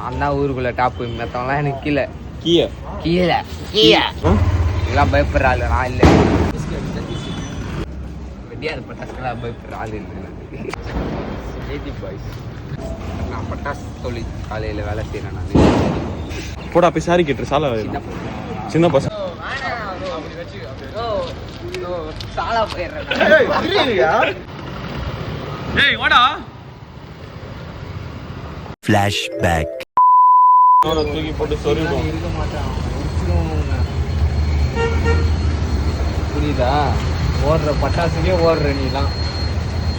நான் தான் ஊருக்குள்ள டாப்பு, மற்றவங்களாம் எனக்கு கீழே கீழே கீழே கீழே இதெல்லாம் பயப்படுற ஆள் நான் இல்லை. வெடியாது பட்டாசுலாம் பயப்படுற ஆள் இல்லை. பாய்ஸ் நான் பட்டாசு தொழில் காலையில் வேலை செய்கிறேன். நான் போடா போய் சாரி கேட்டுரு. சாலா சின்ன பசங்க சாலா போயிடுறேன். ஏய் வாடா. ஃபிளாஷ்பேக். அவனை தூக்கி போட்டு சொருவிடும். இருக்க மாட்டான். புரியுதா? ஓடுற பட்டாசுக்கே ஓடுற நீலாம்.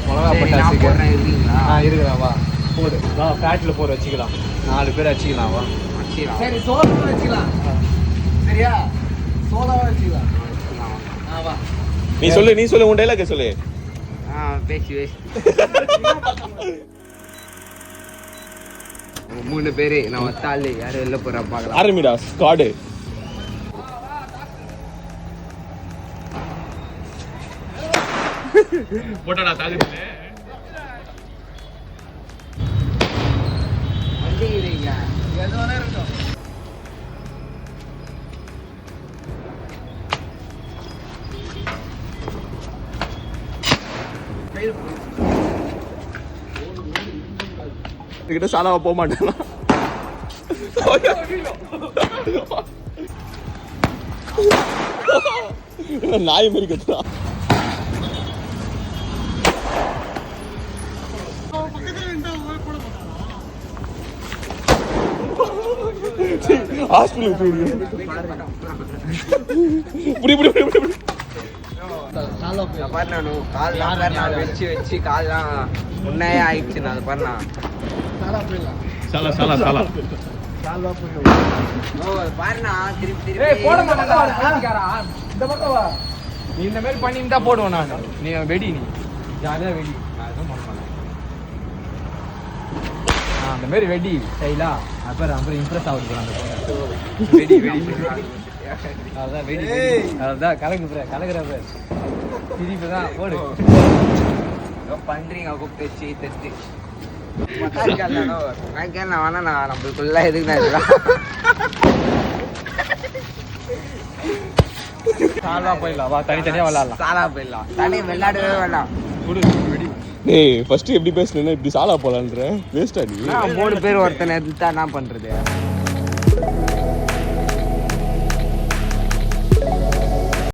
மிளகா பட்டாசுக்கு இருக்குதா? வா போடு. வா ஃபேட்டில் போடு வச்சுக்கலாம். 4 பேர் வச்சுக்கலாம். வா சரி சோளம் வச்சுக்கலாம். சரியா? சோளம் வச்சுக்கலாம். வா நீ சொல்லு உன் டைலாக் சொல்லு. பேசி 3 பேரு நான் ஒத்தாள். யாரும் வெளில போறா பார்க்கலாம். ஆரம்பிடா ஸ்குவாடு. போட்டடா தாகுதுல. வண்டி இல்லைங்க. எதுவானே இருக்கும். கிட்ட சாலாவா போக மாட்டேன். நாய் மாதிரி கத்துறா. ஹாஸ்பிட்டல் கால்லாம் வச்சு கால்லாம் முன்னையே ஆயிடுச்சு. நான் அதை பண்ணா சாலா பாருண்ணா திருப்பி போட மாட்டேன். இந்த பக்கம் வா. நீ இந்த மாதிரி பண்ணிட்டு தான் போடுவேன் நான். நீ வெடி, நீ ஜாலியாக வெடி. நான் எதுவும் பண்ண மாட்டேன். அந்த மாதிரி வெடி ஸ்டைலா. அப்புறம் இம்ப்ரெஸ் ஆகுது. வெடி அதுதான் வெடி. அதுதான் கலக்குற திருப்பி தான் போடு. பண்றீங்க கூப்பிட்டு வச்சு தட்டு வேணா நம்மளுக்குள்ள எதுக்குண்ணா இதெல்லாம். சாலா போயிடலாம். வா தனித்தனியா விளையாடலாம். சாலா போயிடலாம். தனியாக விளையாடவே வேணாம். ஏய் ஃபர்ஸ்ட் எப்படி பேசுனேன்னா இப்படி சாலா போலான்ற வேஸ்டா நீ. 3 பேர் ஒருத்தனை எடுத்தா என்ன பண்றது?